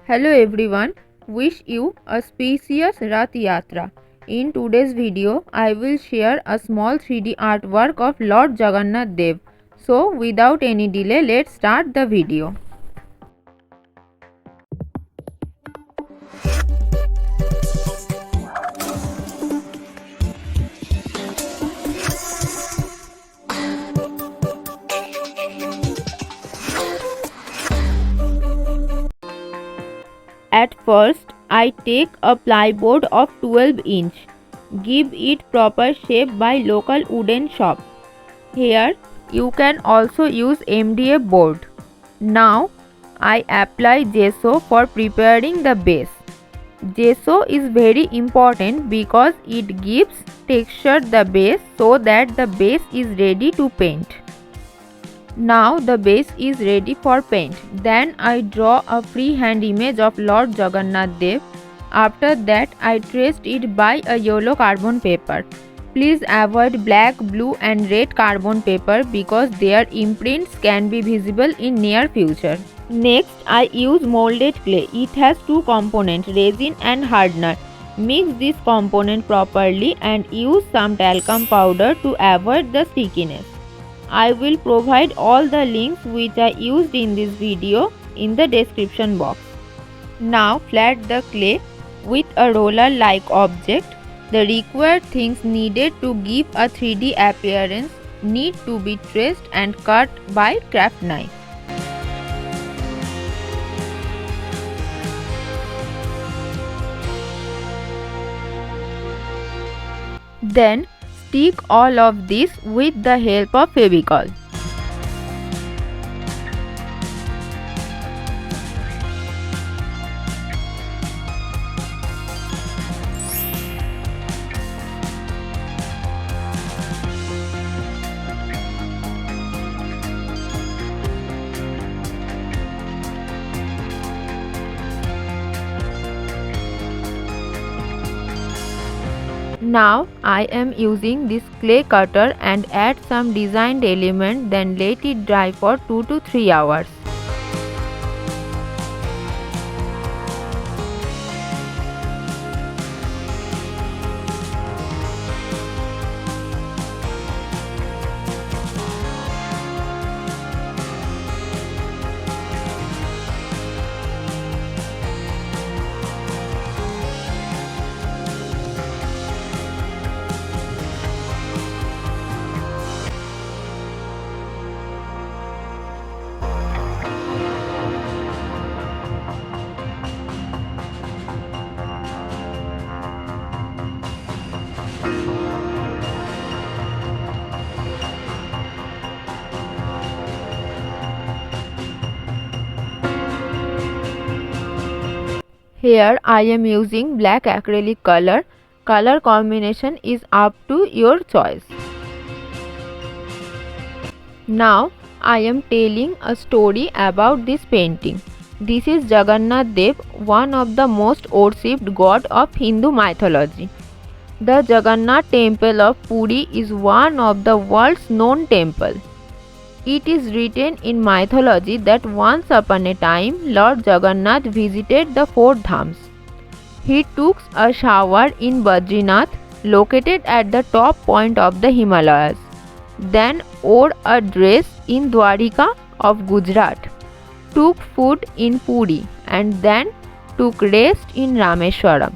Hello everyone, wish you a spacious Rath Yatra. In today's video, I will share a small 3D artwork of Lord Jagannath Dev. So without any delay, let's start the video. At first, I take a plywood of 12 inch. Give it proper shape by local wooden shop. Here, you can also use MDF board. Now, I apply gesso for preparing the base. Gesso is very important because it gives texture the base so that the base is ready to paint. Now the base is ready for paint. Then I draw a freehand image of Lord Jagannath Dev. After that I traced it by a yellow carbon paper. Please avoid black, blue and red carbon paper because their imprints can be visible in near future. Next I use molded clay. It has two components, resin and hardener. Mix this component properly and use some talcum powder to avoid the stickiness. I will provide all the links which I used in this video in the description box. Now flat the clay with a roller like object. The required things needed to give a 3D appearance need to be traced and cut by craft knife. Then stick all of this with the help of Fevicol. Now I am using this clay cutter and add some designed element, then let it dry for 2 to 3 hours. Here I am using black acrylic color. Color combination is up to your choice. Now I am telling a story about this painting. This is Jagannath Dev, one of the most worshipped god of Hindu mythology. The Jagannath temple of Puri is one of the world's known temple. It is written in mythology that once upon a time Lord Jagannath visited the four dhams. He took a shower in Badrinath, located at the top point of the Himalayas, then wore a dress in Dwarika of Gujarat, took food in Puri and then took rest in Rameswaram.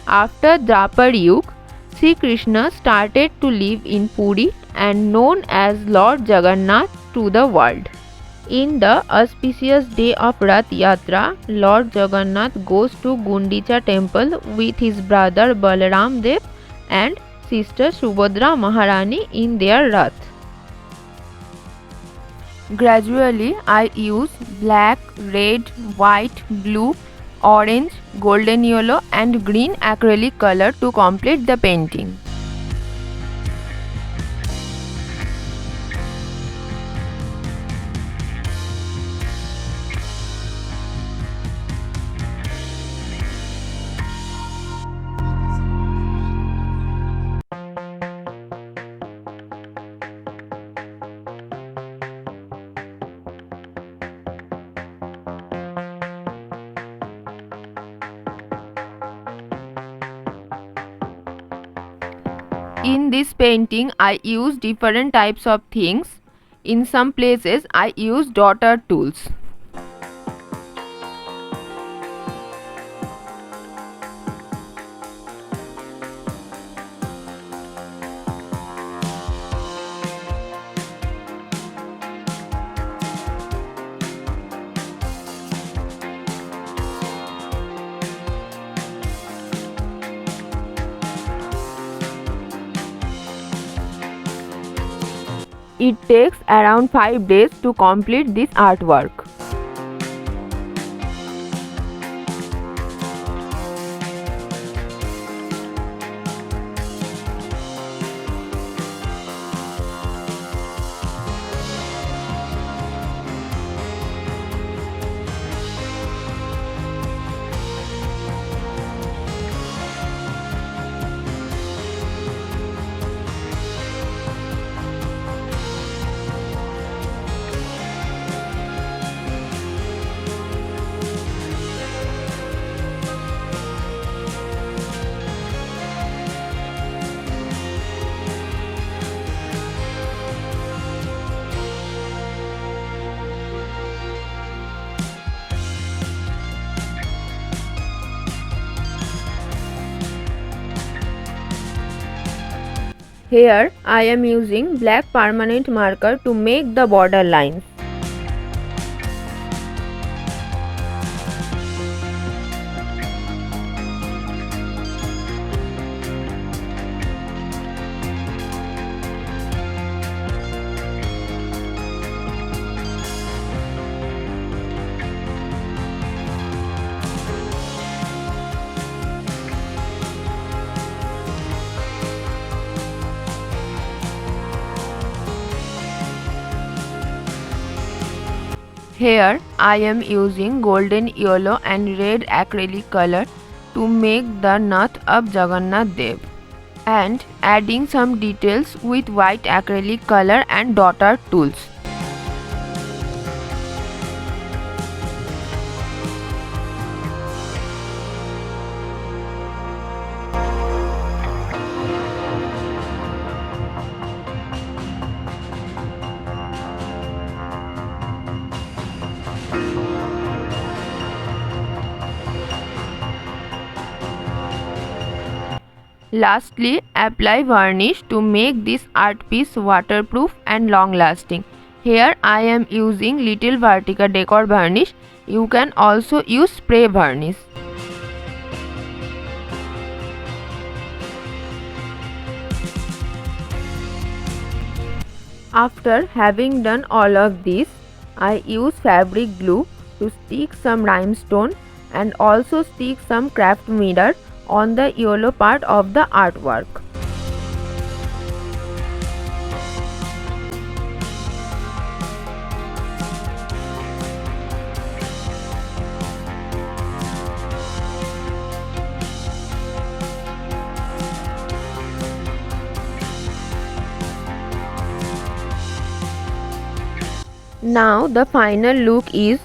After Dwapar Yuga, Sri Krishna started to live in Puri and known as Lord Jagannath to the world. In the auspicious day of Rath Yatra, Lord Jagannath goes to Gundicha temple with his brother Balaram Dev and sister Subhadra Maharani in their Rath. Gradually, I use black, red, white, blue, orange, golden yellow and green acrylic color to complete the painting. In this painting, I use different types of things. In some places, I use daughter tools. It takes around 5 days to complete this artwork. Here I am using black permanent marker to make the border lines. Here I am using golden yellow and red acrylic color to make the knot of Jagannath Dev and adding some details with white acrylic color and daughter tools. Lastly, apply varnish to make this art piece waterproof and long lasting. Here I am using little Vertica decor varnish. You can also use spray varnish. After having done all of this, I use fabric glue to stick some rhinestone and also stick some craft mirror on the yellow part of the artwork. Now the final look is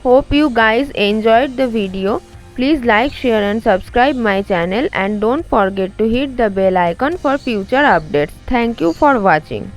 Hope you guys enjoyed the video. Please like, share and subscribe my channel and don't forget to hit the bell icon for future updates. Thank you for watching.